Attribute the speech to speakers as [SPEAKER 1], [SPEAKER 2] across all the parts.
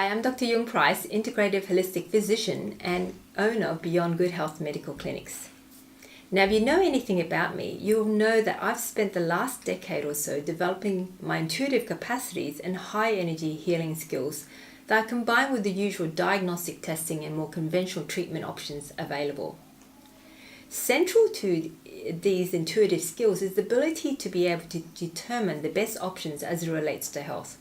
[SPEAKER 1] Hi, I'm Dr. Jung Price, Integrative Holistic Physician and owner of Beyond Good Health Medical Clinics. Now, if you know anything about me, you'll know that I've spent the last decade or so developing my intuitive capacities and high energy healing skills that I combine with the usual diagnostic testing and more conventional treatment options available. Central to these intuitive skills is the ability to be able to determine the best options as it relates to health.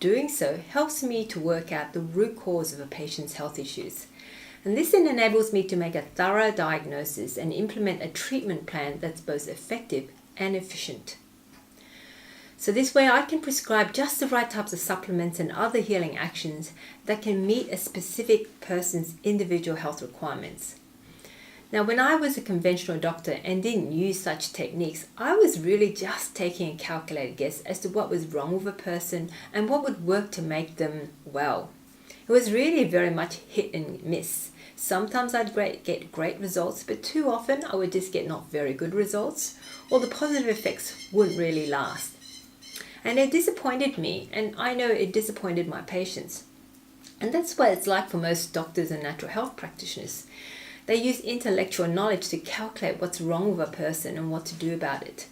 [SPEAKER 1] Doing so helps me to work out the root cause of a patient's health issues. And this then enables me to make a thorough diagnosis and implement a treatment plan that's both effective and efficient. So this way I can prescribe just the right types of supplements and other healing actions that can meet a specific person's individual health requirements. Now, when I was a conventional doctor and didn't use such techniques, I was really just taking a calculated guess as to what was wrong with a person and what would work to make them well. It was really very much hit and miss. Sometimes I'd get great results, but too often I would just get not very good results, or the positive effects wouldn't really last. And it disappointed me, and I know it disappointed my patients. And that's what it's like for most doctors and natural health practitioners. They use intellectual knowledge to calculate what's wrong with a person and what to do about it.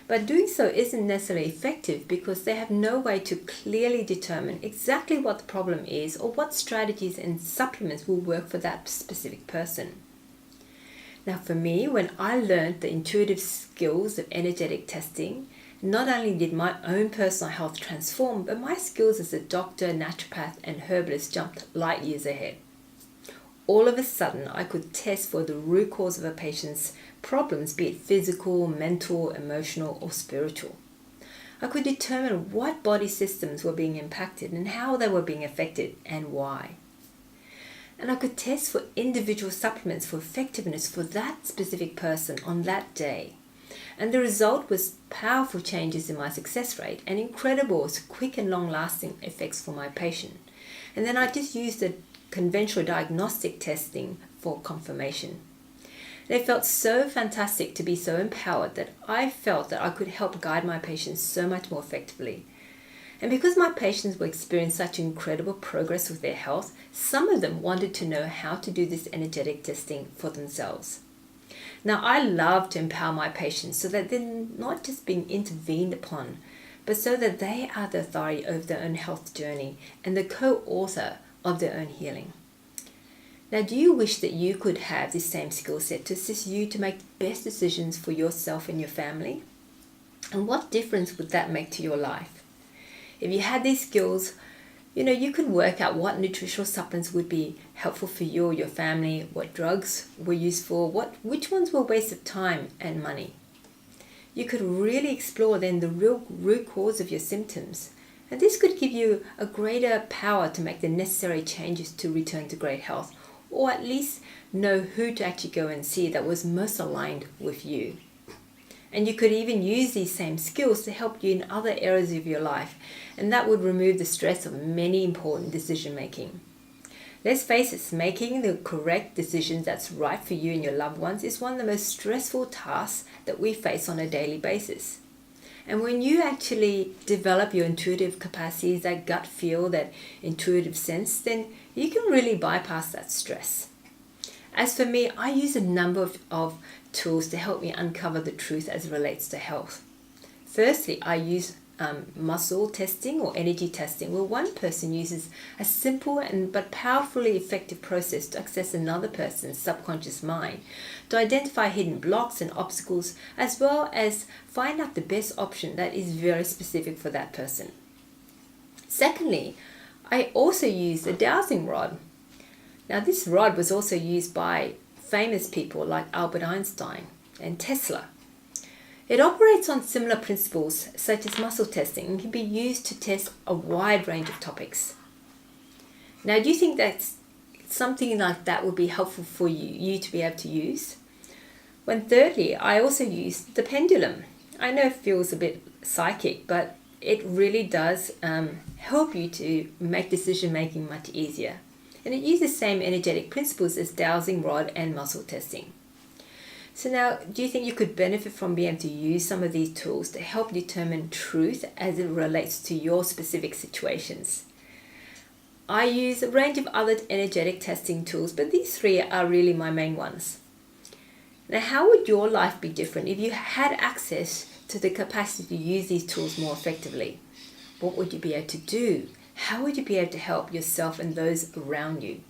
[SPEAKER 1] But doing so isn't necessarily effective because they have no way to clearly determine exactly what the problem is or what strategies and supplements will work for that specific person. Now, for me, when I learned the intuitive skills of energetic testing, not only did my own personal health transform, but my skills as a doctor, naturopath, and herbalist jumped light years ahead. All of a sudden, I could test for the root cause of a patient's problems, be it physical, mental, emotional, or spiritual. I could determine what body systems were being impacted and how they were being affected and why. And I could test for individual supplements for effectiveness for that specific person on that day. And the result was powerful changes in my success rate and incredible, quick and long-lasting effects for my patient. And then I just used the conventional diagnostic testing for confirmation. It felt so fantastic to be so empowered that I felt that I could help guide my patients so much more effectively. And because my patients were experiencing such incredible progress with their health, some of them wanted to know how to do this energetic testing for themselves. Now, I love to empower my patients so that they're not just being intervened upon, but so that they are the authority over their own health journey and the co-author of their own healing. Now, do you wish that you could have this same skill set to assist you to make the best decisions for yourself and your family? And what difference would that make to your life? If you had these skills, you could work out what nutritional supplements would be helpful for you or your family, what drugs were useful, which ones were a waste of time and money. You could really explore then the real root cause of your symptoms. And this could give you a greater power to make the necessary changes to return to great health, or at least know who to actually go and see that was most aligned with you. And you could even use these same skills to help you in other areas of your life, and that would remove the stress of many important decision making. Let's face it, making the correct decisions that's right for you and your loved ones is one of the most stressful tasks that we face on a daily basis. And when you actually develop your intuitive capacities, that gut feel, that intuitive sense, then you can really bypass that stress. As for me, I use a number of tools to help me uncover the truth as it relates to health. Firstly, I use muscle testing or energy testing, where one person uses a simple but powerfully effective process to access another person's subconscious mind, to identify hidden blocks and obstacles, as well as find out the best option that is very specific for that person. Secondly, I also use the Dowsing Rod. Now, this rod was also used by famous people like Albert Einstein and Tesla. It operates on similar principles such as muscle testing and can be used to test a wide range of topics. Now, do you think that something like that would be helpful for you to be able to use? Well, thirdly, I also use the pendulum. I know it feels a bit psychic, but it really does help you to make decision making much easier. And it uses the same energetic principles as Dowsing Rod and muscle testing. So now, do you think you could benefit from being able to use some of these tools to help determine truth as it relates to your specific situations? I use a range of other energetic testing tools, but these three are really my main ones. Now, how would your life be different if you had access to the capacity to use these tools more effectively? What would you be able to do? How would you be able to help yourself and those around you?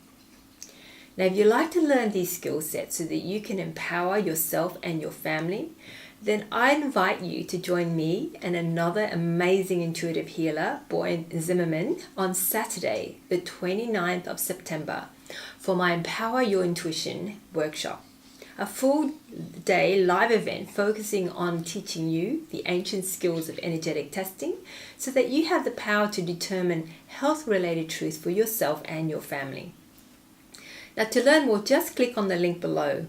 [SPEAKER 1] Now, if you like to learn these skill sets so that you can empower yourself and your family, then I invite you to join me and another amazing intuitive healer, Boy Zimmerman, on Saturday, the 29th of September, for my Empower Your Intuition workshop. A full day live event focusing on teaching you the ancient skills of energetic testing so that you have the power to determine health-related truths for yourself and your family. Now, to learn more, just click on the link below.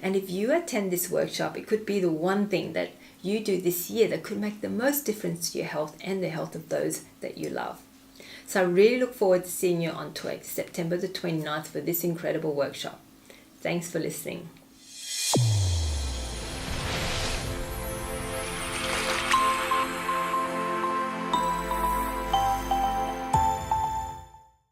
[SPEAKER 1] And if you attend this workshop, it could be the one thing that you do this year that could make the most difference to your health and the health of those that you love. So I really look forward to seeing you on September the 29th for this incredible workshop. Thanks for listening.